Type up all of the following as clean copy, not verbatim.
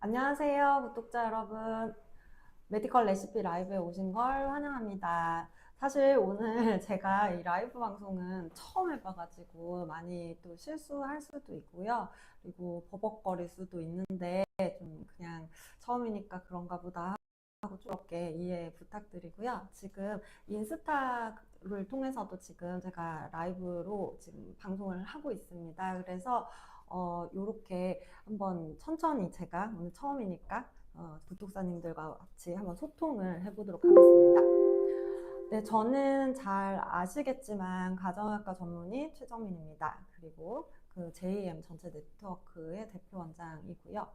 안녕하세요, 구독자 여러분. 메디컬 레시피 라이브에 오신 걸 환영합니다. 사실 오늘 제가 이 라이브 방송은 처음 해봐가지고 많이 또 실수할 수도 있고요. 그리고 버벅거릴 수도 있는데 좀 그냥 처음이니까 그런가 보다 하고 그렇게 이해 부탁드리고요. 지금 인스타를 통해서도 지금 제가 라이브로 지금 방송을 하고 있습니다. 그래서 요렇게 한번 천천히 제가 오늘 처음이니까 구독자님들과 같이 한번 소통을 해보도록 하겠습니다. 네, 저는 잘 아시겠지만 가정의학과 전문의 최정민입니다. 그리고 그 JM 전체 네트워크의 대표 원장이고요.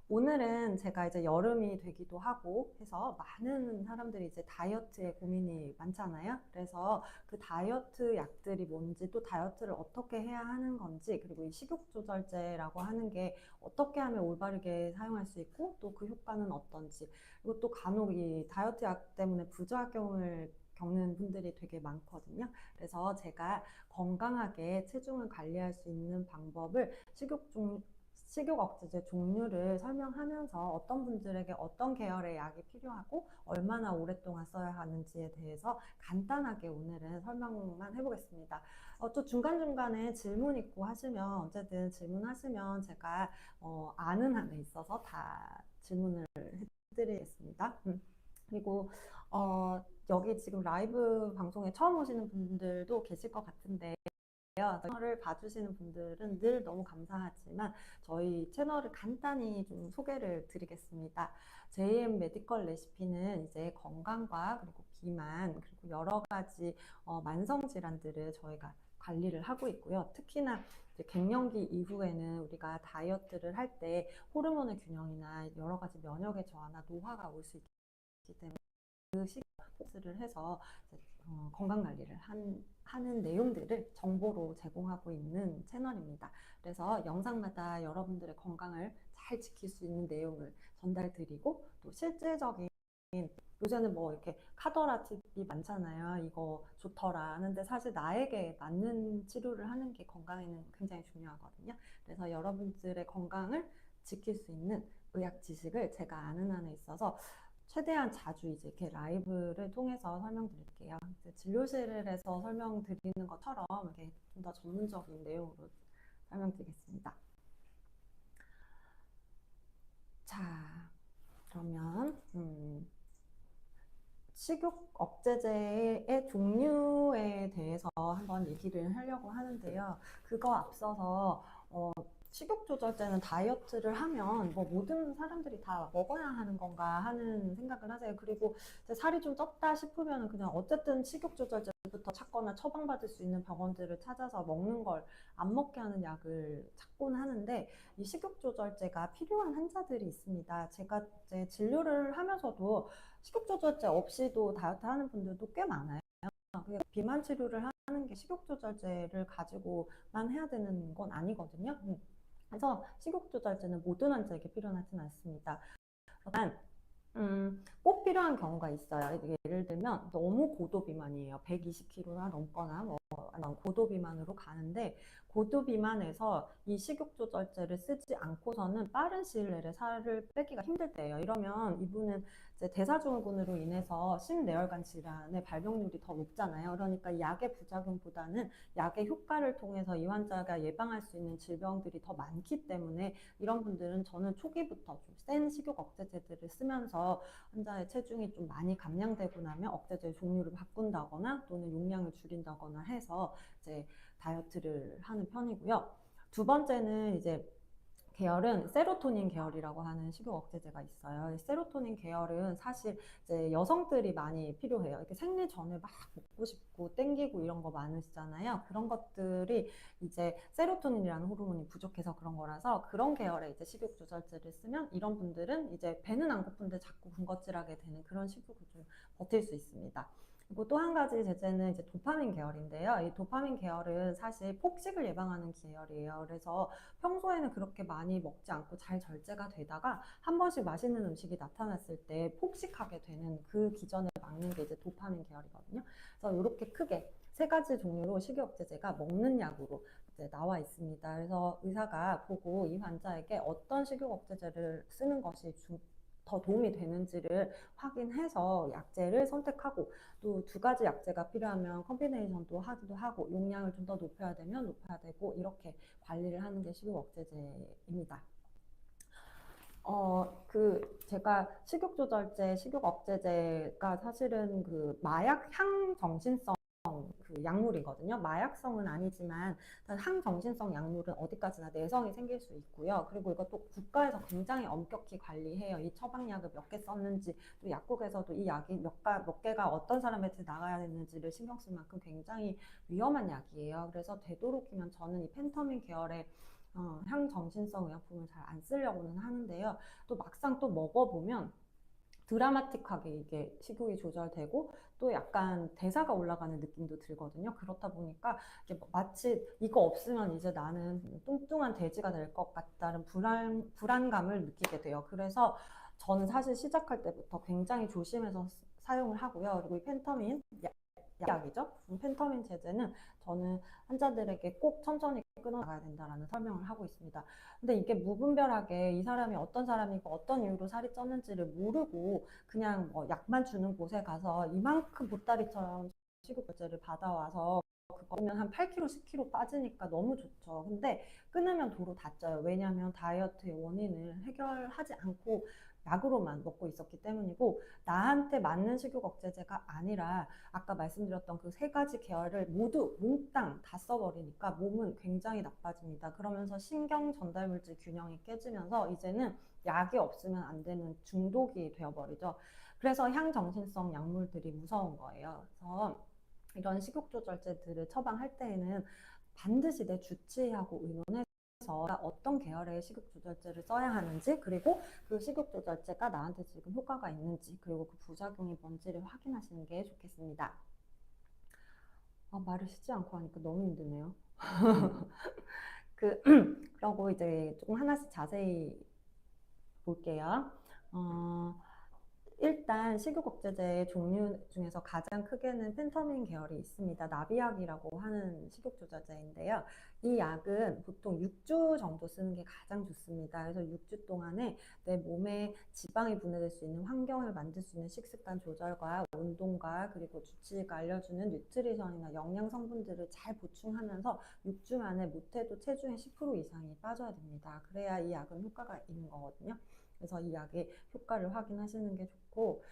오늘은 제가 이제 여름이 되기도 하고 해서 많은 사람들이 이제 다이어트에 고민이 많잖아요. 그래서 그 다이어트 약들이 뭔지 또 다이어트를 어떻게 해야 하는 건지 그리고 이 식욕 조절제라고 하는 게 어떻게 하면 올바르게 사용할 수 있고 또 그 효과는 어떤지 그리고 또 간혹 이 다이어트 약 때문에 부작용을 겪는 분들이 되게 많거든요. 그래서 제가 건강하게 체중을 관리할 수 있는 방법을 식욕 억제제 종류를 설명하면서 어떤 분들에게 어떤 계열의 약이 필요하고 얼마나 오랫동안 써야 하는지에 대해서 간단하게 오늘은 설명만 해보겠습니다. 또 중간중간에 질문 있고 하시면 언제든 질문하시면 제가 아는 한에 있어서 다 질문을 해드리겠습니다. 그리고 여기 지금 라이브 방송에 처음 오시는 분들도 계실 것 같은데 채널을 봐주시는 분들은 늘 너무 감사하지만 저희 채널을 간단히 좀 소개를 드리겠습니다. JM 메디컬 레시피는 이제 건강과 그리고 비만 그리고 여러 가지 만성 질환들을 저희가 관리를 하고 있고요. 특히나 이제 갱년기 이후에는 우리가 다이어트를 할 때 호르몬의 균형이나 여러 가지 면역의 저하나 노화가 올 수 있기 때문에 그 시기에 포커스를 해서 건강 관리를 하는 내용들을 정보로 제공하고 있는 채널입니다. 그래서 영상마다 여러분들의 건강을 잘 지킬 수 있는 내용을 전달드리고 또 실질적인 요새는 뭐 이렇게 카더라 팁이 많잖아요. 이거 좋더라 하는데 사실 나에게 맞는 치료를 하는 게 건강에는 굉장히 중요하거든요. 그래서 여러분들의 건강을 지킬 수 있는 의학 지식을 제가 아는 한에 있어서 최대한 자주 이제 이렇게 라이브를 통해서 설명드릴게요. 진료실에서 설명드리는 것처럼 이렇게 좀 더 전문적인 내용으로 설명드리겠습니다. 자, 그러면 식욕 억제제의 종류에 대해서 한번 얘기를 하려고 하는데요. 그거 앞서서 식욕 조절제는 다이어트를 하면 뭐 모든 사람들이 다 먹어야 하는 건가 하는 생각을 하세요. 그리고 살이 좀 쪘다 싶으면 그냥 어쨌든 식욕 조절제부터 찾거나 처방받을 수 있는 병원들을 찾아서 먹는 걸 안 먹게 하는 약을 찾곤 하는데 이 식욕 조절제가 필요한 환자들이 있습니다. 제가 이제 진료를 하면서도 식욕 조절제 없이도 다이어트 하는 분들도 꽤 많아요. 비만 치료를 하는 게 식욕 조절제를 가지고만 해야 되는 건 아니거든요. 그래서 식욕 조절제는 모든 환자에게 필요하진 않습니다. 그러나 꼭 필요한 경우가 있어요. 예를 들면 너무 고도 비만이에요. 120kg나 넘거나 뭐 고도 비만으로 가는데 고도 비만에서 이 식욕 조절제를 쓰지 않고서는 빠른 시일 내에 살을 빼기가 힘들 때예요. 이러면 이분은 이제 대사증후군으로 인해서 심내혈관 질환의 발병률이 더 높잖아요. 그러니까 약의 부작용보다는 약의 효과를 통해서 이 환자가 예방할 수 있는 질병들이 더 많기 때문에 이런 분들은 저는 초기부터 좀 센 식욕 억제제들을 쓰면서 환자의 체중이 좀 많이 감량되고 나면 억제제 종류를 바꾼다거나 또는 용량을 줄인다거나 해서 이제 다이어트를 하는 편이고요. 두 번째는 이제 계열은 세로토닌 계열이라고 하는 식욕 억제제가 있어요. 세로토닌 계열은 사실 이제 여성들이 많이 필요해요. 이렇게 생리 전에 막 먹고 싶고 땡기고 이런 거 많으시잖아요. 그런 것들이 이제 세로토닌이라는 호르몬이 부족해서 그런 거라서 그런 계열의 이제 식욕 조절제를 쓰면 이런 분들은 이제 배는 안 고픈데 자꾸 군것질하게 되는 그런 식욕을 좀 버틸 수 있습니다. 그리고 또 한 가지 제제는 이제 도파민 계열인데요. 이 도파민 계열은 사실 폭식을 예방하는 계열이에요. 그래서 평소에는 그렇게 많이 먹지 않고 잘 절제가 되다가 한 번씩 맛있는 음식이 나타났을 때 폭식하게 되는 그 기전을 막는 게 이제 도파민 계열이거든요. 그래서 이렇게 크게 세 가지 종류로 식욕억제제가 먹는 약으로 이제 나와 있습니다. 그래서 의사가 보고 이 환자에게 어떤 식욕억제제를 쓰는 것이 더 도움이 되는지를 확인해서 약제를 선택하고, 또 두 가지 약제가 필요하면 컴비네이션도 하기도 하고, 용량을 좀 더 높여야 되면 높여야 되고, 이렇게 관리를 하는 게 식욕억제제입니다. 제가 식욕조절제, 식욕억제제가 사실은 그 마약 향정신성 그 약물이거든요. 마약성은 아니지만 항정신성 약물은 어디까지나 내성이 생길 수 있고요. 그리고 이것도 국가에서 굉장히 엄격히 관리해요. 이 처방약을 몇 개 썼는지, 또 약국에서도 이 약이 몇 개가 어떤 사람한테 나가야 되는지를 신경 쓸 만큼 굉장히 위험한 약이에요. 그래서 되도록이면 저는 이 펜터민 계열의 향정신성 의약품을 잘 안 쓰려고는 하는데요. 또 막상 또 먹어보면 드라마틱하게 이게 식욕이 조절되고, 또 약간 대사가 올라가는 느낌도 들거든요. 그렇다 보니까 이게 마치 이거 없으면 이제 나는 뚱뚱한 돼지가 될 것 같다는 불안감을 느끼게 돼요. 그래서 저는 사실 시작할 때부터 굉장히 조심해서 사용을 하고요. 그리고 이 펜터민 약이죠. 펜터민 제제는 저는 환자들에게 꼭 천천히 끊어나가야 된다라는 설명을 하고 있습니다. 근데 이게 무분별하게 이 사람이 어떤 사람이고 어떤 이유로 살이 쪘는지를 모르고 그냥 뭐 약만 주는 곳에 가서 이만큼 보따리처럼 식욕조제를 받아와서 그거면 한 8kg, 10kg 빠지니까 너무 좋죠. 근데 끊으면 도로 다쪄요. 왜냐하면 다이어트의 원인을 해결하지 않고 약으로만 먹고 있었기 때문이고, 나한테 맞는 식욕억제제가 아니라 아까 말씀드렸던 그 세 가지 계열을 모두 몽땅 다 써버리니까 몸은 굉장히 나빠집니다. 그러면서 신경 전달 물질 균형이 깨지면서 이제는 약이 없으면 안 되는 중독이 되어버리죠. 그래서 향정신성 약물들이 무서운 거예요. 그래서 이런 식욕조절제들을 처방할 때에는 반드시 내 주치의하고 의논해서 어떤 계열의 식욕조절제를 써야 하는지, 그리고 그 식욕조절제가 나한테 지금 효과가 있는지, 그리고 그 부작용이 뭔지를 확인하시는 게 좋겠습니다. 말을 쉬지 않고 하니까 너무 힘드네요. 그러고 이제 조금 하나씩 자세히 볼게요. 어, 일단 식욕억제제의 종류 중에서 가장 크게는 펜터민 계열이 있습니다. 나비약이라고 하는 식욕조절제인데요. 이 약은 보통 6주 정도 쓰는 게 가장 좋습니다. 그래서 6주 동안에 내 몸에 지방이 분해될 수 있는 환경을 만들 수 있는 식습관 조절과 운동과, 그리고 주치의가 알려주는 뉴트리션이나 영양 성분들을 잘 보충하면서 6주 만에 못해도 체중의 10% 이상이 빠져야 됩니다. 그래야 이 약은 효과가 있는 거거든요. 그래서 이 약의 효과를 확인하시는 게 좋고,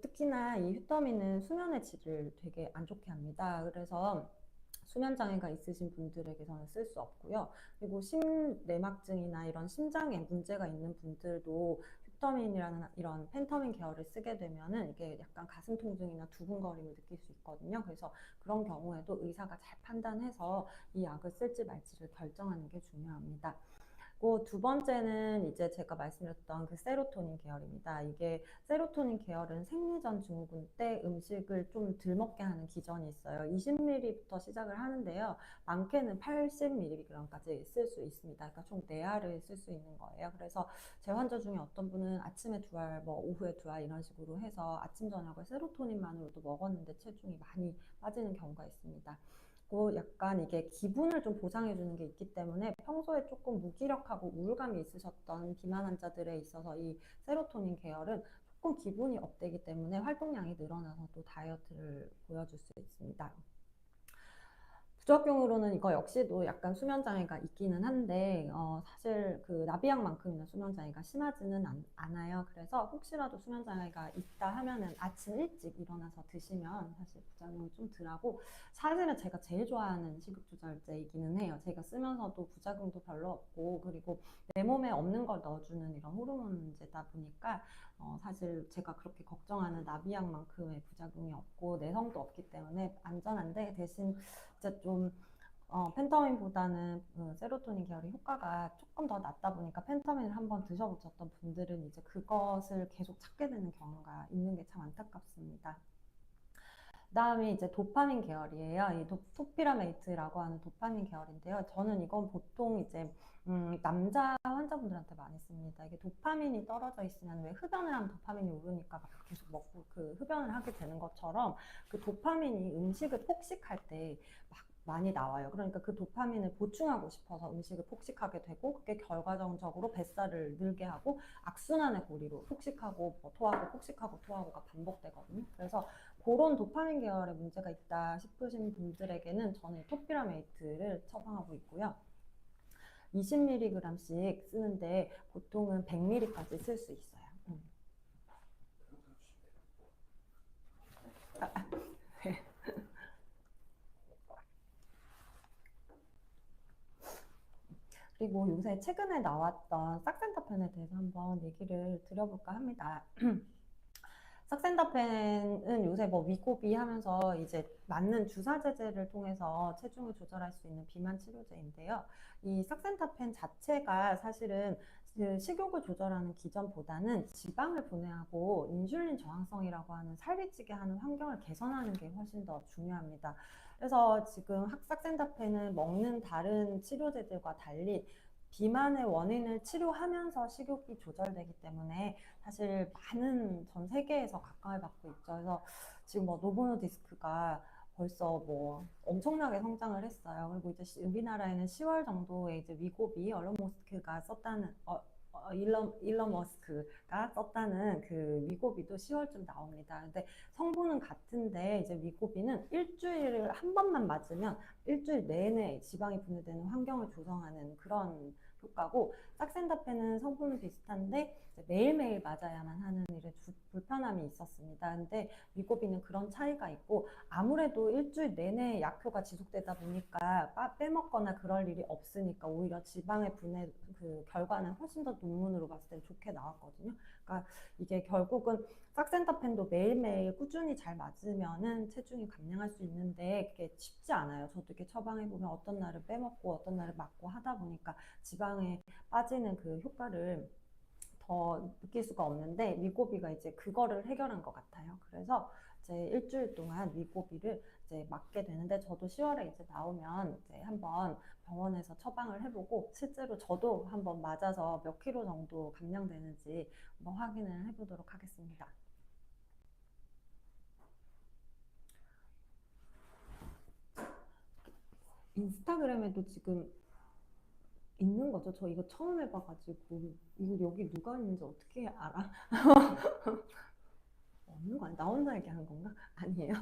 특히나 이 휴터민은 수면의 질을 되게 안 좋게 합니다. 그래서 수면 장애가 있으신 분들에게서는 쓸 수 없고요. 그리고 심내막증이나 이런 심장에 문제가 있는 분들도 휴터민이라는 이런 펜터민 계열을 쓰게 되면은 이게 약간 가슴 통증이나 두근거림을 느낄 수 있거든요. 그래서 그런 경우에도 의사가 잘 판단해서 이 약을 쓸지 말지를 결정하는 게 중요합니다. 두 번째는 이제 제가 말씀드렸던 그 세로토닌 계열입니다. 이게 세로토닌 계열은 생리전 증후군 때 음식을 좀 덜 먹게 하는 기전이 있어요. 20ml부터 시작을 하는데요. 많게는 80mg까지 쓸 수 있습니다. 그러니까 총 4알을 쓸 수 있는 거예요. 그래서 제 환자 중에 어떤 분은 아침에 2알, 뭐 오후에 2알 이런 식으로 해서 아침 저녁을 세로토닌만으로도 먹었는데 체중이 많이 빠지는 경우가 있습니다. 약간 이게 기분을 좀 보상해 주는 게 있기 때문에 평소에 조금 무기력하고 우울감이 있으셨던 비만 환자들에 있어서 이 세로토닌 계열은 조금 기분이 업되기 때문에 활동량이 늘어나서 또 다이어트를 보여줄 수 있습니다. 부작용으로는 이거 역시도 약간 수면 장애가 있기는 한데, 사실 그 나비약만큼이나 수면 장애가 심하지는 않아요. 그래서 혹시라도 수면 장애가 있다 하면은 아침 일찍 일어나서 드시면 사실 부작용이 좀 덜하고, 사실은 제가 제일 좋아하는 식욕조절제이기는 해요. 제가 쓰면서도 부작용도 별로 없고, 그리고 내 몸에 없는 걸 넣어주는 이런 호르몬 문제다 보니까 사실 제가 그렇게 걱정하는 나비약만큼의 부작용이 없고 내성도 없기 때문에 안전한데, 대신 이제 좀 펜터민보다는 세로토닌 계열의 효과가 조금 더 낮다 보니까 펜터민을 한번 드셔보셨던 분들은 이제 그것을 계속 찾게 되는 경우가 있는 게 참 안타깝습니다. 그다음에 이제 도파민 계열이에요. 이 토피라메이트라고 하는 도파민 계열인데요. 저는 이건 보통 이제 남자 환자분들한테 많이 씁니다. 이게 도파민이 떨어져 있으면 왜 흡연을 하면 도파민이 오르니까 막 계속 먹고 그 흡연을 하게 되는 것처럼 그 도파민이 음식을 폭식할 때 막 많이 나와요. 그러니까 그 도파민을 보충하고 싶어서 음식을 폭식하게 되고 그게 결과적으로 뱃살을 늘게 하고 악순환의 고리로 폭식하고 뭐 토하고 폭식하고 토하고가 반복되거든요. 그래서 그런 도파민 계열의 문제가 있다 싶으신 분들에게는 저는 토피라메이트를 처방하고 있고요. 20mg씩 쓰는데 보통은 100mg까지 쓸 수 있어요. 그리고 요새 최근에 나왔던 싹센타펜에 대해서 한번 얘기를 드려볼까 합니다. 삭센다펜은 요새 뭐 위고비 하면서 이제 맞는 주사 제제를 통해서 체중을 조절할 수 있는 비만 치료제인데요. 이 삭센다펜 자체가 사실은 그 식욕을 조절하는 기전보다는 지방을 분해하고 인슐린 저항성이라고 하는 살이 찌게 하는 환경을 개선하는 게 훨씬 더 중요합니다. 그래서 지금 삭센다펜은 먹는 다른 치료제들과 달리 비만의 원인을 치료하면서 식욕이 조절되기 때문에 사실 많은 전 세계에서 각광을 받고 있죠. 그래서 지금 뭐 노보노 디스크가 벌써 뭐 엄청나게 성장을 했어요. 그리고 이제 우리나라에는 10월 정도에 이제 위고비 일론 머스크가 썼다는 그 위고비도 10월쯤 나옵니다. 근데 성분은 같은데 이제 위고비는 일주일을 한 번만 맞으면 일주일 내내 지방이 분해되는 환경을 조성하는 그런 효과고 삭센다펜은 성분은 비슷한데 매일매일 맞아야만 하는 일에 불편함이 있었습니다. 근데 위고비는 그런 차이가 있고 아무래도 일주일 내내 약효가 지속되다 보니까 빼먹거나 그럴 일이 없으니까 오히려 지방의 분해 그 결과는 훨씬 더 논문으로 봤을 땐 좋게 나왔거든요. 그러니까 이게 결국은 삭센다펜도 매일매일 꾸준히 잘 맞으면은 체중이 감량할 수 있는데 그게 쉽지 않아요. 저도 이렇게 처방해보면 어떤 날은 빼먹고 어떤 날은 맞고 하다 보니까 지방에 빠지는 그 효과를 더 느낄 수가 없는데 위고비가 이제 그거를 해결한 것 같아요. 그래서 이제 일주일 동안 위고비를 이제 맞게 되는데 저도 10월에 이제 나오면 이제 한번 병원에서 처방을 해보고 실제로 저도 한번 맞아서 몇 킬로 정도 감량되는지 한번 확인을 해보도록 하겠습니다. 인스타그램에도 지금 있는 거죠. 저 이거 처음 해봐가지고 이거 여기 누가 있는지 어떻게 알아? 없는 거 아니야? 나 혼자 얘기하는 건가? 아니에요.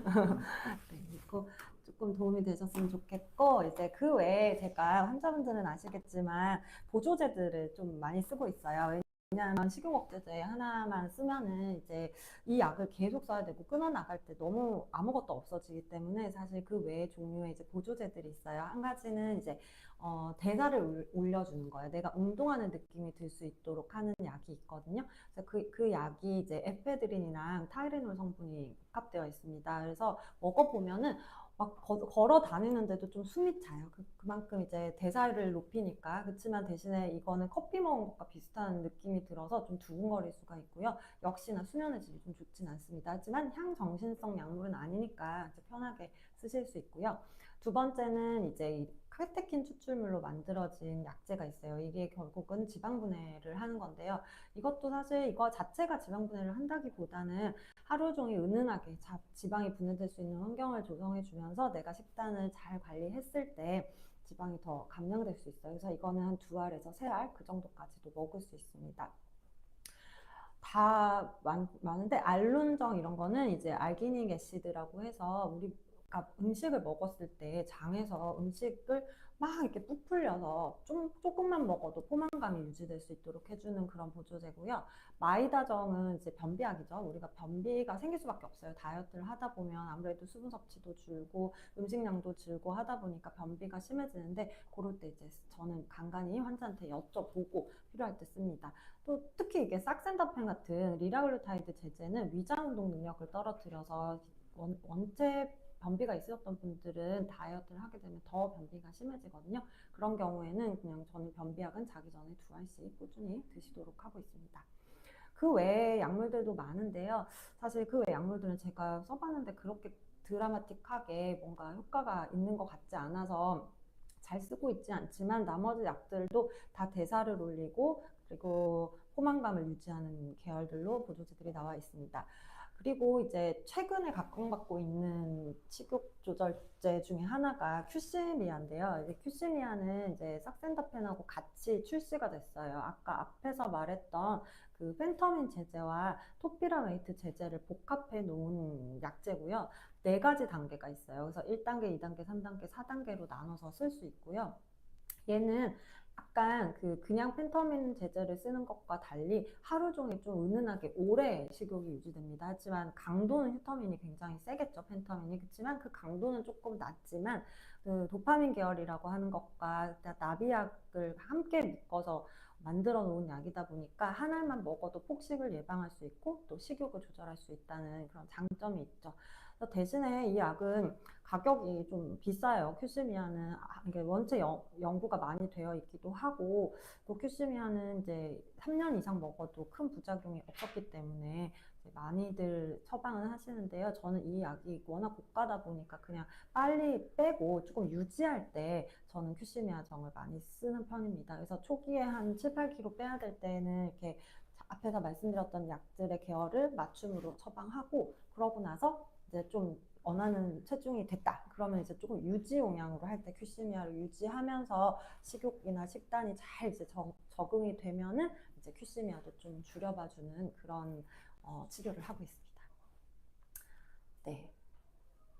네, 이거 조금 도움이 되셨으면 좋겠고 이제 그 외에 제가 환자분들은 아시겠지만 보조제들을 좀 많이 쓰고 있어요. 왜냐하면 식욕억제제 하나만 쓰면은 이제 이 약을 계속 써야 되고 끊어 나갈 때 너무 아무것도 없어지기 때문에 사실 그 외에 종류의 이제 보조제들이 있어요. 한 가지는 이제 대사를 올려주는 거예요. 내가 운동하는 느낌이 들 수 있도록 하는 약이 있거든요. 그래서 그 약이 이제 에페드린이랑 타이레놀 성분이 복합되어 있습니다. 그래서 먹어보면은 막 걸어 다니는데도 좀 숨이 차요. 그만큼 이제 대사를 높이니까. 그렇지만 대신에 이거는 커피 먹은 것과 비슷한 느낌이 들어서 좀 두근거릴 수가 있고요. 역시나 수면의 질이 좀 좋진 않습니다. 하지만 향정신성 약물은 아니니까 편하게 쓰실 수 있고요. 두 번째는 이제 카테킨 추출물로 만들어진 약제가 있어요. 이게 결국은 지방 분해를 하는 건데요. 이것도 사실 이거 자체가 지방 분해를 한다기보다는 하루 종일 은은하게 지방이 분해될 수 있는 환경을 조성해 주면서 내가 식단을 잘 관리했을 때 지방이 더 감량될 수 있어요. 그래서 이거는 한 2알에서 3알 그 정도까지도 먹을 수 있습니다. 다 많은데 알룬정 이런 거는 이제 알기닉 애시드라고 해서 우리가 음식을 먹었을 때 장에서 음식을 막 이렇게 부풀려서 좀 조금만 먹어도 포만감이 유지될 수 있도록 해주는 그런 보조제고요. 마이다정은 이제 변비약이죠. 우리가 변비가 생길 수밖에 없어요. 다이어트를 하다 보면 아무래도 수분 섭취도 줄고 음식량도 줄고 하다 보니까 변비가 심해지는데 그럴 때 이제 저는 간간히 환자한테 여쭤보고 필요할 때 씁니다. 또 특히 이게 삭센다펜 같은 리라글루타이드 제제는 위장 운동 능력을 떨어뜨려서 원체 변비가 있으셨던 분들은 다이어트를 하게 되면 더 변비가 심해지거든요. 그런 경우에는 그냥 저는 변비약은 자기 전에 2알씩 꾸준히 드시도록 하고 있습니다. 그 외에 약물들도 많은데요. 사실 그 외 약물들은 제가 써봤는데 그렇게 드라마틱하게 뭔가 효과가 있는 것 같지 않아서 잘 쓰고 있지 않지만 나머지 약들도 다 대사를 올리고 그리고 포만감을 유지하는 계열들로 보조제들이 나와 있습니다. 그리고 이제 최근에 각광받고 있는 식욕 조절제 중에 하나가 큐시미아인데요. 이제 큐시미아는 이제 삭센다펜하고 같이 출시가 됐어요. 아까 앞에서 말했던 그 펜터민 제제와 토피라메이트 제제를 복합해 놓은 약제고요. 네 가지 단계가 있어요. 그래서 1단계, 2단계, 3단계, 4단계로 나눠서 쓸 수 있고요. 얘는 약간 그냥 펜터민 제제를 쓰는 것과 달리 하루 종일 좀 은은하게 오래 식욕이 유지됩니다. 하지만 강도는 휴터민이 굉장히 세겠죠. 펜터민이. 그렇지만 그 강도는 조금 낮지만 그 도파민 계열이라고 하는 것과 나비약을 함께 묶어서 만들어 놓은 약이다 보니까 한 알만 먹어도 폭식을 예방할 수 있고 또 식욕을 조절할 수 있다는 그런 장점이 있죠. 대신에 이 약은 가격이 좀 비싸요. 큐시미아는 이게 원체 연구가 많이 되어 있기도 하고 또 큐시미아는 이제 3년 이상 먹어도 큰 부작용이 없었기 때문에 많이들 처방을 하시는데요. 저는 이 약이 워낙 고가다 보니까 그냥 빨리 빼고 조금 유지할 때 저는 큐시미아 정을 많이 쓰는 편입니다. 그래서 초기에 한 7, 8kg 빼야 될 때는 이렇게 앞에서 말씀드렸던 약들의 계열을 맞춤으로 처방하고 그러고 나서 이제 좀 원하는 체중이 됐다. 그러면 이제 조금 유지 용량으로 할 때 큐시미아를 유지하면서 식욕이나 식단이 잘 이제 적응이 되면은 이제 큐시미아도 좀 줄여봐주는 그런 치료를 하고 있습니다. 네.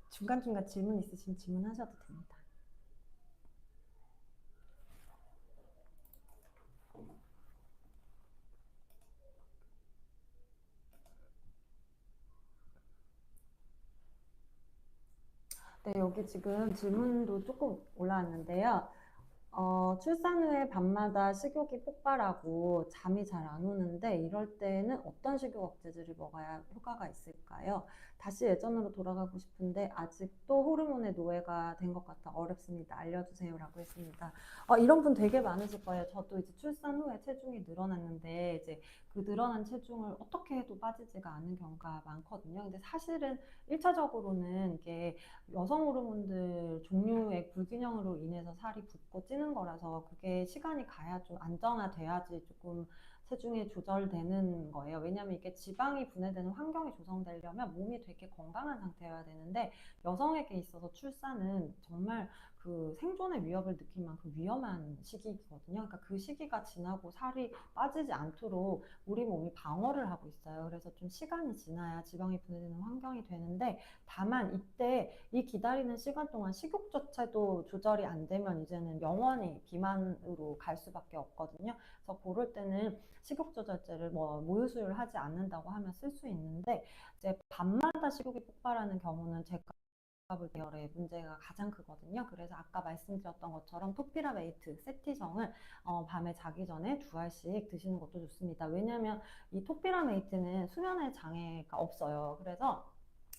중간중간 질문 있으시면 질문하셔도 됩니다. 네, 여기 지금 질문도 조금 올라왔는데요. 출산 후에 밤마다 식욕이 폭발하고 잠이 잘 안 오는데 이럴 때는 어떤 식욕 억제제를 먹어야 효과가 있을까요? 다시 예전으로 돌아가고 싶은데 아직도 호르몬의 노예가 된 것 같아 어렵습니다. 알려주세요라고 했습니다. 이런 분 되게 많으실 거예요. 저도 이제 출산 후에 체중이 늘어났는데 이제 그 늘어난 체중을 어떻게 해도 빠지지가 않는 경우가 많거든요. 근데 사실은 1차적으로는 이게 여성 호르몬들 종류의 불균형으로 인해서 살이 붓고 찌는 거라서 그게 시간이 가야 좀 안정화돼야지 조금 체중이 조절되는 거예요. 왜냐하면 이게 지방이 분해되는 환경이 조성되려면 몸이 되게 건강한 상태여야 되는데 여성에게 있어서 출산은 정말 그 생존의 위협을 느낄 만큼 위험한 시기거든요. 그러니까 그 시기가 지나고 살이 빠지지 않도록 우리 몸이 방어를 하고 있어요. 그래서 좀 시간이 지나야 지방이 분해되는 환경이 되는데 다만 이때 이 기다리는 시간 동안 식욕조차도 조절이 안 되면 이제는 영원히 비만으로 갈 수밖에 없거든요. 그래서 그럴 때는 식욕조절제를 뭐 모유수유를 하지 않는다고 하면 쓸 수 있는데 이제 밤마다 식욕이 폭발하는 경우는 제가 볼 계열의 문제가 가장 크거든요. 그래서 아까 말씀드렸던 것처럼 토피라메이트, 세티정을 밤에 자기 전에 2알씩 드시는 것도 좋습니다. 왜냐하면 이 토피라메이트는 수면의 장애가 없어요. 그래서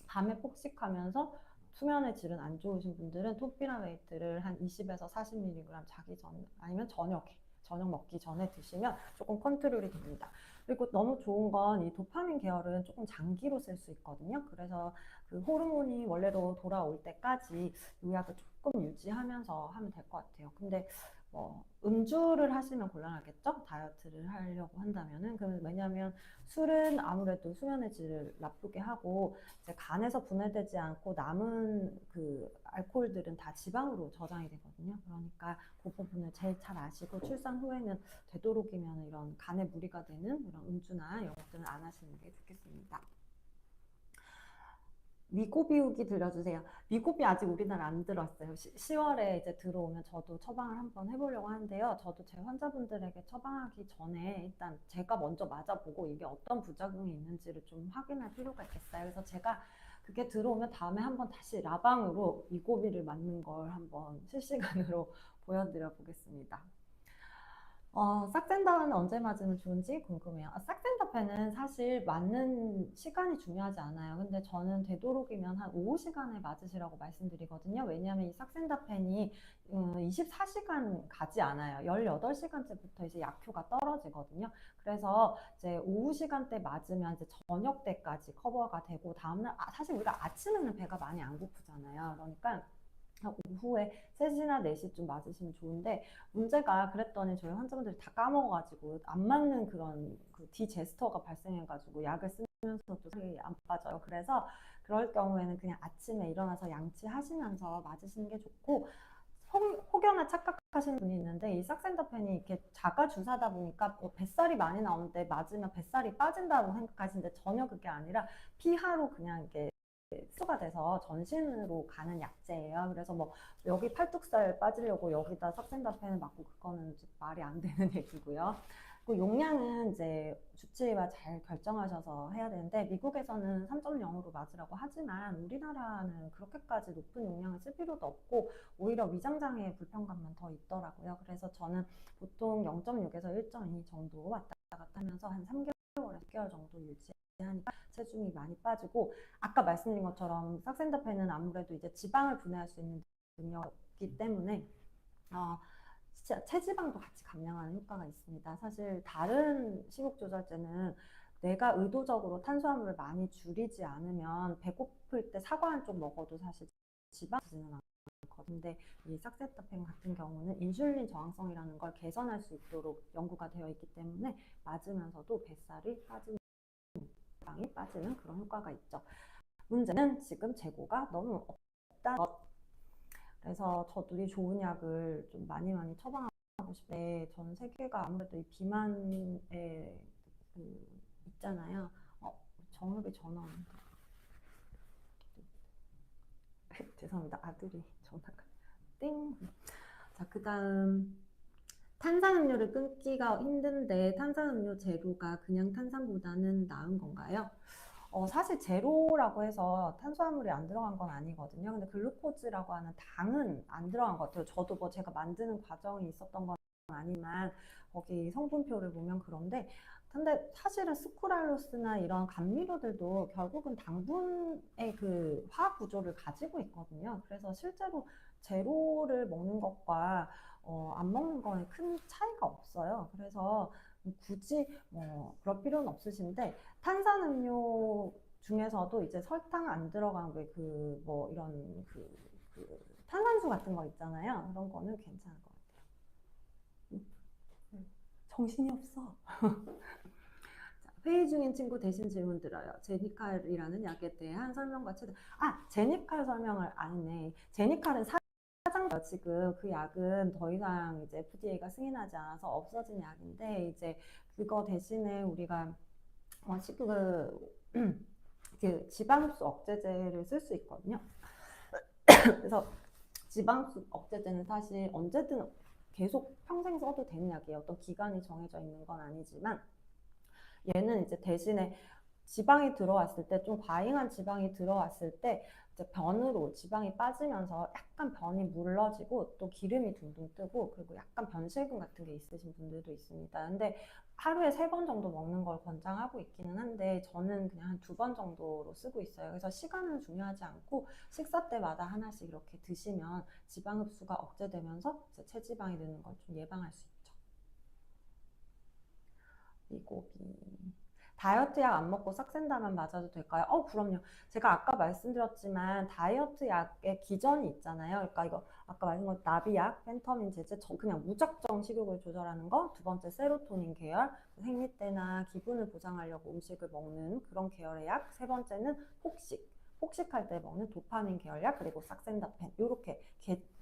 밤에 폭식하면서 수면의 질은 안 좋으신 분들은 토피라메이트를 한 20에서 40mg 자기 전 아니면 저녁 먹기 전에 드시면 조금 컨트롤이 됩니다. 그리고 너무 좋은 건 이 도파민 계열은 조금 장기로 쓸 수 있거든요. 그래서 그 호르몬이 원래로 돌아올 때까지 이 약을 조금 유지하면서 하면 될 것 같아요. 근데 음주를 하시면 곤란하겠죠? 다이어트를 하려고 한다면은. 왜냐하면 술은 아무래도 수면의 질을 나쁘게 하고 이제 간에서 분해되지 않고 남은 그 알코올들은 다 지방으로 저장이 되거든요. 그러니까 그 부분을 제일 잘 아시고 출산 후에는 되도록이면 이런 간에 무리가 되는 이런 음주나 이런 것들은 안 하시는 게 좋겠습니다. 위고 비우기 들려주세요. 위고비 아직 우리나라 안 들어왔어요. 10월에 이제 들어오면 저도 처방을 한번 해보려고 하는데요. 저도 제 환자분들에게 처방하기 전에 일단 제가 먼저 맞아보고 이게 어떤 부작용이 있는지를 좀 확인할 필요가 있겠어요. 그래서 제가 그게 들어오면 다음에 한번 다시 라방으로 위고비를 맞는 걸 한번 실시간으로 보여드려 보겠습니다. 싹센다펜은 언제 맞으면 좋은지 궁금해요. 싹센다펜은 사실 맞는 시간이 중요하지 않아요. 근데 저는 되도록이면 한 오후 시간에 맞으시라고 말씀드리거든요. 왜냐하면 이 싹센다펜이 24시간 가지 않아요. 18시간째부터 이제 약효가 떨어지거든요. 그래서 이제 오후 시간대 맞으면 이제 저녁 때까지 커버가 되고 다음날 사실 우리가 아침에는 배가 많이 안 고프잖아요. 그러니까 오후에 3시나 4시쯤 맞으시면 좋은데 문제가 그랬더니 저희 환자분들이 다 까먹어가지고 안 맞는 그런 그 디제스터가 발생해가지고 약을 쓰면서도 살이 안 빠져요. 그래서 그럴 경우에는 그냥 아침에 일어나서 양치하시면서 맞으시는 게 좋고 혹여나 착각하시는 분이 있는데 이 싹센다펜이 이렇게 자가 주사다 보니까 뱃살이 많이 나오는데 맞으면 뱃살이 빠진다고 생각하시는데 전혀 그게 아니라 피하로 그냥 이렇게 흡수가 돼서 전신으로 가는 약재예요. 그래서 뭐 여기 팔뚝살 빠지려고 여기다 삭센다펜을 맞고 그거는 말이 안 되는 얘기고요. 그 용량은 이제 주치의와 잘 결정하셔서 해야 되는데 미국에서는 3.0으로 맞으라고 하지만 우리나라는 그렇게까지 높은 용량을 쓸 필요도 없고 오히려 위장장애 불편감만 더 있더라고요. 그래서 저는 보통 0.6에서 1.2 정도 왔다 갔다 하면서 한 3개월에서 6개월 정도 유지하니까 체중이 많이 빠지고 아까 말씀드린 것처럼 삭센다펜은 아무래도 이제 지방을 분해할 수 있는 능력이기 때문에 체지방도 같이 감량하는 효과가 있습니다. 사실 다른 식욕 조절제는 내가 의도적으로 탄수화물을 많이 줄이지 않으면 배고플 때 사과 한 쪽 먹어도 사실 지방 지는 않거든요. 근데 이 삭센다펜 같은 경우는 인슐린 저항성이라는 걸 개선할 수 있도록 연구가 되어 있기 때문에 맞으면서도 뱃살이 빠지는 지방이 빠지는 그런 효과가 있죠. 문제는 지금 재고가 너무 없다는 것. 그래서 저들이 좋은 약을 좀 많이 처방하고 싶은데 전 세계가 아무래도 이 비만에 있잖아요. 정읍이 전화 오는데 죄송합니다. 아들이 전화가 띵. 자, 그 다음 탄산음료를 끊기가 힘든데 탄산음료 제로가 그냥 탄산보다는 나은 건가요? 사실 제로라고 해서 탄수화물이 안 들어간 건 아니거든요. 근데 글루코즈라고 하는 당은 안 들어간 것 같아요. 저도 뭐 제가 만드는 과정이 있었던 건 아니지만 거기 성분표를 보면 그런데 근데 사실은 스쿠랄로스나 이런 감미료들도 결국은 당분의 그 화학 구조를 가지고 있거든요. 그래서 실제로 제로를 먹는 것과 안 먹는 거에 큰 차이가 없어요. 그래서 굳이 그럴 필요는 없으신데 탄산음료 중에서도 이제 설탕 안 들어간 뭐 이런 탄산수 같은 거 있잖아요. 그런 거는 괜찮을 것 같아요. 정신이 없어. 회의 중인 친구 대신 질문 드려요. 제니칼이라는 약에 대한 설명과 최대. 제니칼 설명을 안 했네. 제니칼은 사장 지금 그 약은 더 이상 이제 FDA가 승인하지 않아서 없어진 약인데 이제 그거 대신에 우리가 그 지방흡수 억제제를 쓸 수 있거든요. 그래서 지방흡수 억제제는 사실 언제든 계속 평생 써도 되는 약이에요. 어떤 기간이 정해져 있는 건 아니지만 얘는 이제 대신에 지방이 들어왔을 때 좀 과잉한 지방이 들어왔을 때 이제 변으로 지방이 빠지면서 약간 변이 물러지고 또 기름이 둥둥 뜨고 그리고 약간 변실금 같은 게 있으신 분들도 있습니다. 근데 하루에 3번 정도 먹는 걸 권장하고 있기는 한데 저는 그냥 한 2번 정도로 쓰고 있어요. 그래서 시간은 중요하지 않고 식사 때마다 하나씩 이렇게 드시면 지방 흡수가 억제되면서 체지방이 느는 걸 좀 예방할 수 있죠. 미고기. 다이어트 약 안 먹고 싹센다만 맞아도 될까요? 그럼요. 제가 아까 말씀드렸지만 다이어트 약의 기전이 있잖아요. 그러니까 이거 아까 말씀드린 나비약, 펜터민 제제, 그냥 무작정 식욕을 조절하는 거. 두 번째 세로토닌 계열, 생리때나 기분을 보장하려고 음식을 먹는 그런 계열의 약. 세 번째는 폭식할 때 먹는 도파민 계열약, 그리고 싹센다펜. 이렇게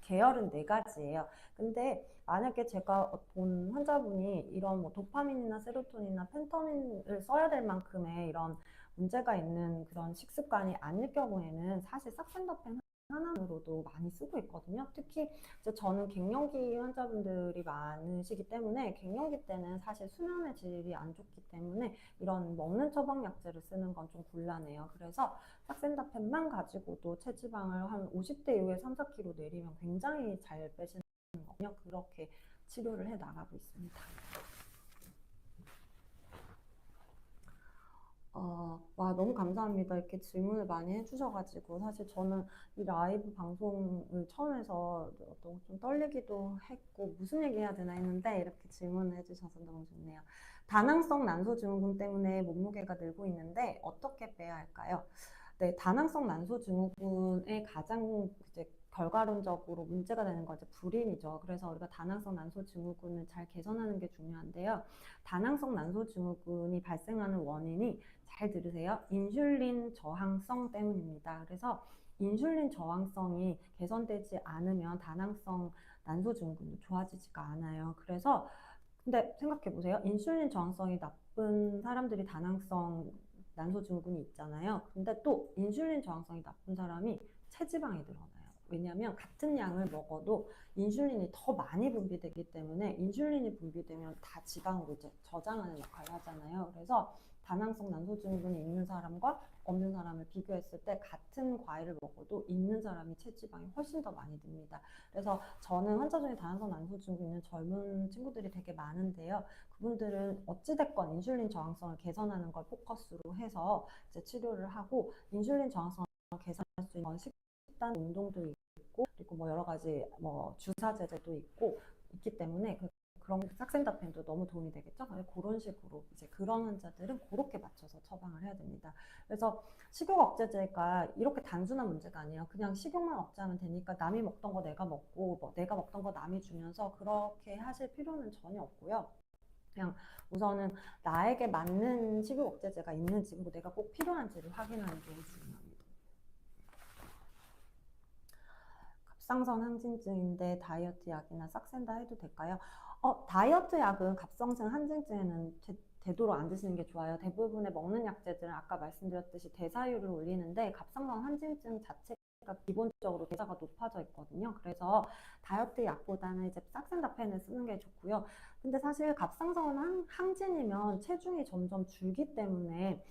계열은 4가지예요. 근데 만약에 제가 본 환자분이 이런 뭐 도파민이나 세로토닌이나 펜터민을 써야 될 만큼의 이런 문제가 있는 그런 식습관이 아닐 경우에는 사실 싹센다펜 하나로도 많이 쓰고 있거든요. 특히 이제 저는 갱년기 환자분들이 많으시기 때문에 갱년기 때는 사실 수면의 질이 안 좋기 때문에 이런 먹는 처방약제를 쓰는 건 좀 곤란해요. 그래서 싹센다펜만 가지고도 체지방을 한 50대 이후에 3, 4kg 내리면 굉장히 잘 빼시는 거거든요. 그렇게 치료를 해 나가고 있습니다. 와, 너무 감사합니다. 이렇게 질문을 많이 해주셔가지고, 사실 저는 이 라이브 방송을 처음 해서 좀 떨리기도 했고, 무슨 얘기 해야 되나 했는데, 이렇게 질문을 해주셔서 너무 좋네요. 다낭성 난소 증후군 때문에 몸무게가 늘고 있는데, 어떻게 빼야 할까요? 네, 다낭성 난소 증후군의 가장 이제 결과론적으로 문제가 되는 건 이제 불임이죠. 그래서 우리가 다낭성 난소 증후군을 잘 개선하는 게 중요한데요. 다낭성 난소 증후군이 발생하는 원인이 잘 들으세요. 인슐린 저항성 때문입니다. 그래서 인슐린 저항성이 개선되지 않으면 다낭성 난소 증후군도 좋아지지가 않아요. 그래서 근데 생각해 보세요. 인슐린 저항성이 나쁜 사람들이 다낭성 난소 증후군이 있잖아요. 근데 또 인슐린 저항성이 나쁜 사람이 체지방이 늘어나요. 왜냐하면 같은 양을 먹어도 인슐린이 더 많이 분비되기 때문에 인슐린이 분비되면 다 지방으로 이제 저장하는 역할을 하잖아요. 그래서 다낭성 난소 증후군이 있는 사람과 없는 사람을 비교했을 때 같은 과일을 먹어도 있는 사람이 체지방이 훨씬 더 많이 듭니다. 그래서 저는 환자 중에 다낭성 난소 증후군 있는 젊은 친구들이 되게 많은데요. 그분들은 어찌됐건 인슐린 저항성을 개선하는 걸 포커스로 해서 이제 치료를 하고 인슐린 저항성을 개선할 수 있는 식단 운동도 있고 그리고 뭐 여러 가지 뭐 주사 제제도 있고 있기 때문에 그런 삭센다펜도 너무 도움이 되겠죠. 그런 식으로 이제 그런 환자들은 그렇게 맞춰서 처방을 해야 됩니다. 그래서 식욕 억제제가 이렇게 단순한 문제가 아니에요. 그냥 식욕만 억제하면 되니까 남이 먹던 거 내가 먹고 뭐 내가 먹던 거 남이 주면서 그렇게 하실 필요는 전혀 없고요. 그냥 우선은 나에게 맞는 식욕 억제제가 있는지 뭐 내가 꼭 필요한지를 확인하는 게 중요합니다. 갑상선 항진증인데 다이어트 약이나 싹센다 해도 될까요? 다이어트 약은 갑상선 항진증에는 되도록 안 드시는 게 좋아요. 대부분의 먹는 약제들은 아까 말씀드렸듯이 대사율을 올리는데 갑상선 항진증 자체가 기본적으로 대사가 높아져 있거든요. 그래서 다이어트 약보다는 이제 싹센다펜을 쓰는 게 좋고요. 근데 사실 갑상선 항진이면 체중이 점점 줄기 때문에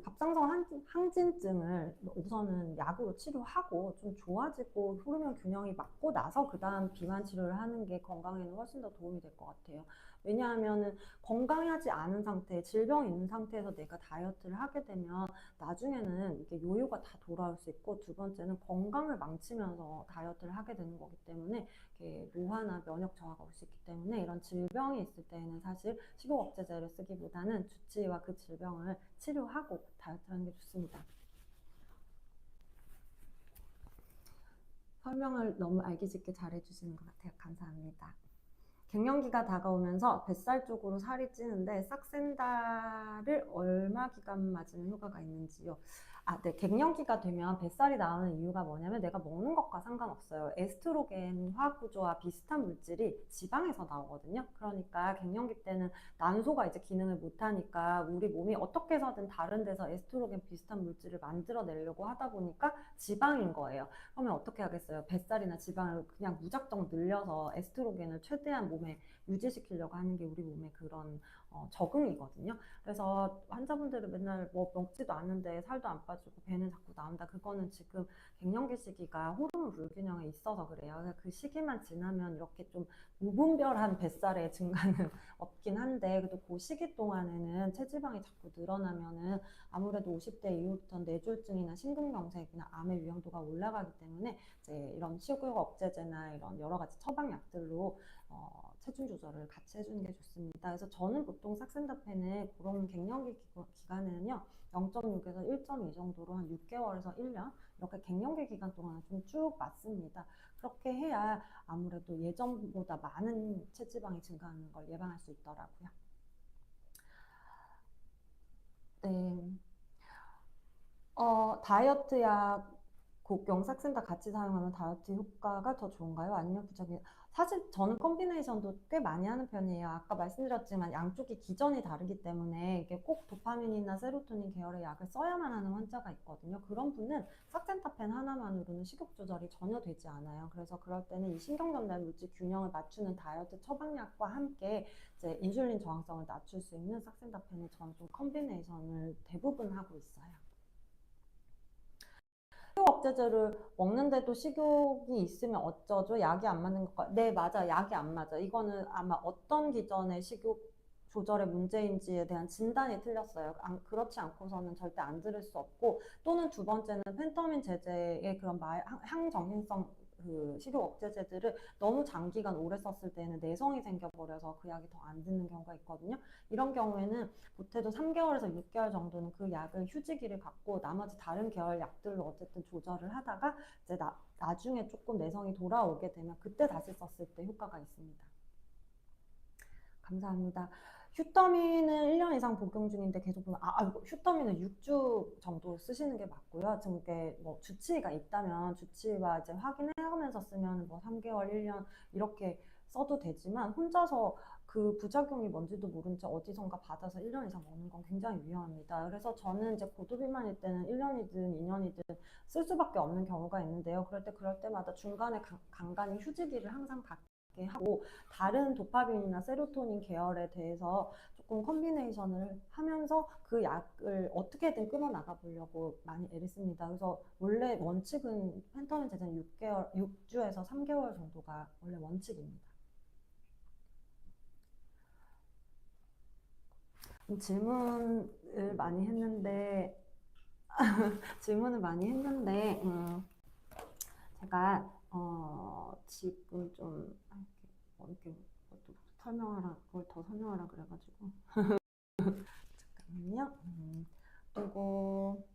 갑상선 항진증을 우선은 약으로 치료하고 좀 좋아지고 호르몬 균형이 맞고 나서 그 다음 비만 치료를 하는 게 건강에는 훨씬 더 도움이 될 것 같아요. 왜냐하면은 건강하지 않은 상태, 질병이 있는 상태에서 내가 다이어트를 하게 되면 나중에는 이게 요요가 다 돌아올 수 있고 두 번째는 건강을 망치면서 다이어트를 하게 되는 거기 때문에 노화나 면역 저하가 올 수 있기 때문에 이런 질병이 있을 때에는 사실 식욕 억제제를 쓰기보다는 주치의와 그 질병을 치료하고 다이어트하는 게 좋습니다. 설명을 너무 알기 쉽게 잘해주시는 것 같아요. 감사합니다. 갱년기가 다가오면서 뱃살 쪽으로 살이 찌는데 싹센다를 얼마 기간 맞으면 효과가 있는지요? 네. 갱년기가 되면 뱃살이 나오는 이유가 뭐냐면 내가 먹는 것과 상관없어요. 에스트로겐화 구조와 비슷한 물질이 지방에서 나오거든요. 그러니까 갱년기 때는 난소가 이제 기능을 못하니까 우리 몸이 어떻게 해서든 다른 데서 에스트로겐 비슷한 물질을 만들어내려고 하다 보니까 지방인 거예요. 그러면 어떻게 하겠어요? 뱃살이나 지방을 그냥 무작정 늘려서 에스트로겐을 최대한 몸에 유지시키려고 하는 게 우리 몸의 그런 적응이거든요. 그래서 환자분들은 맨날 뭐 먹지도 않는데 살도 안 빠지고 배는 자꾸 나온다. 그거는 지금 갱년기 시기가 호르몬 불균형에 있어서 그래요. 그 시기만 지나면 이렇게 좀 무분별한 뱃살의 증가는 없긴 한데 그래도 그 시기 동안에는 체지방이 자꾸 늘어나면은 아무래도 50대 이후부터는 뇌졸중이나 심근경색이나 암의 위험도가 올라가기 때문에 이제 이런 식욕 억제제나 이런 여러 가지 처방약들로 체중 조절을 같이 해주는 게 좋습니다. 그래서 저는 보통 삭센다펜을 그런 갱년기 기간에는요 0.6에서 1.2 정도로 한 6개월에서 1년 이렇게 갱년기 기간 동안 좀 쭉 맞습니다. 그렇게 해야 아무래도 예전보다 많은 체지방이 증가하는 걸 예방할 수 있더라고요. 네. 다이어트 약 곡경 삭센다 같이 사용하면 다이어트 효과가 더 좋은가요? 아니면 부작용? 사실 저는 콤비네이션도 꽤 많이 하는 편이에요. 아까 말씀드렸지만 양쪽이 기전이 다르기 때문에 이게 꼭 도파민이나 세로토닌 계열의 약을 써야만 하는 환자가 있거든요. 그런 분은 삭센타펜 하나만으로는 식욕 조절이 전혀 되지 않아요. 그래서 그럴 때는 이 신경전달 물질 균형을 맞추는 다이어트 처방약과 함께 이제 인슐린 저항성을 낮출 수 있는 삭센타펜을 저는 좀 콤비네이션을 대부분 하고 있어요. 억제제를 먹는데도 식욕이 있으면 어쩌죠? 약이 안 맞는 것과 네, 맞아. 약이 안 맞아. 이거는 아마 어떤 기전의 식욕 조절의 문제인지에 대한 진단이 틀렸어요. 그렇지 않고서는 절대 안 들을 수 없고, 또는 두 번째는 펜터민 제제의 그런 항정신성 그 식욕 억제제들을 너무 장기간 오래 썼을 때는 내성이 생겨버려서 그 약이 더 안 듣는 경우가 있거든요. 이런 경우에는 보태도 3개월에서 6개월 정도는 그 약을 휴지기를 갖고 나머지 다른 계열 약들로 어쨌든 조절을 하다가 이제 나중에 조금 내성이 돌아오게 되면 그때 다시 썼을 때 효과가 있습니다. 감사합니다. 휴터민은 1년 이상 복용 중인데 계속 보면 휴터민은 6주 정도 쓰시는 게 맞고요. 지금 이게 뭐 주치의가 있다면 주치의와 이제 확인해가면서 쓰면 뭐 3개월, 1년 이렇게 써도 되지만 혼자서 그 부작용이 뭔지도 모른 채 어디선가 받아서 1년 이상 먹는 건 굉장히 위험합니다. 그래서 저는 이제 고도비만일 때는 1년이든 2년이든 쓸 수밖에 없는 경우가 있는데요. 그럴 때마다 중간에 간간히 휴지기를 항상 갖게 하고 다른 도파민이나 세로토닌 계열에 대해서 조금 컨비네이션을 하면서 그 약을 어떻게든 끊어 나가 보려고 많이 애를 씁니다. 그래서 원래 원칙은 펜터민 제제는 6주에서 3개월 정도가 원래 원칙입니다. 질문을 많이 했는데 질문을 많이 했는데 제가 지금 좀 이렇게 그걸 더 설명하라 그래가지고 잠깐만요. 그리고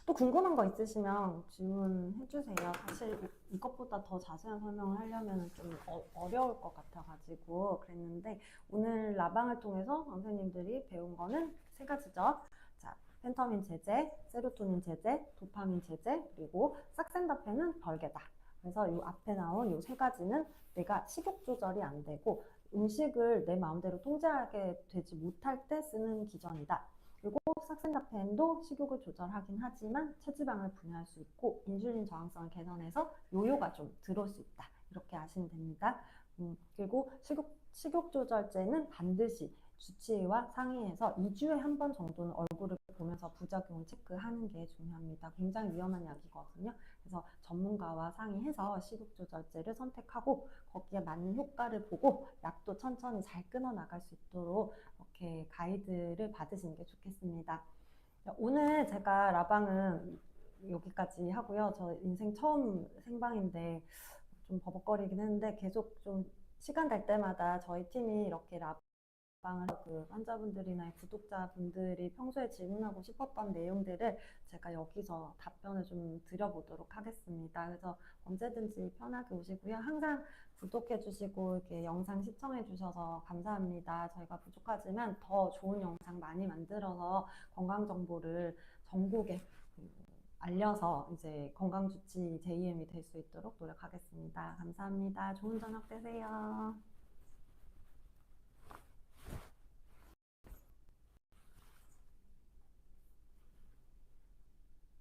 또 궁금한 거 있으시면 질문해 주세요. 사실 이것보다 더 자세한 설명을 하려면 좀 어려울 것 같아가지고 그랬는데 오늘 라방을 통해서 선생님들이 배운 거는 세 가지죠. 자, 펜터민 제제, 세로토닌 제제, 도파민 제제, 그리고 삭센다펜은 별개다. 그래서 이 앞에 나온 이 세 가지는 내가 식욕 조절이 안 되고 음식을 내 마음대로 통제하게 되지 못할 때 쓰는 기전이다. 그리고 삭센다펜도 식욕을 조절하긴 하지만 체지방을 분해할 수 있고 인슐린 저항성을 개선해서 요요가 좀 들어올 수 있다. 이렇게 아시면 됩니다. 그리고 식욕 조절제는 반드시 주치의와 상의해서 2주에 한 번 정도는 얼굴을 보면서 부작용을 체크하는 게 중요합니다. 굉장히 위험한 약이거든요. 그래서 전문가와 상의해서 식욕 조절제를 선택하고 거기에 맞는 효과를 보고 약도 천천히 잘 끊어 나갈 수 있도록 이렇게 가이드를 받으시는 게 좋겠습니다. 오늘 제가 라방은 여기까지 하고요. 저 인생 처음 생방인데 좀 버벅거리긴 했는데 계속 좀 시간 될 때마다 저희 팀이 이렇게 라방을 그 환자분들이나 구독자분들이 평소에 질문하고 싶었던 내용들을 제가 여기서 답변을 좀 드려보도록 하겠습니다. 그래서 언제든지 편하게 오시고요. 항상 구독해 주시고 이렇게 영상 시청해 주셔서 감사합니다. 저희가 부족하지만 더 좋은 영상 많이 만들어서 건강 정보를 전국에 알려서 이제 건강주치 JM이 될 수 있도록 노력하겠습니다. 감사합니다. 좋은 저녁 되세요.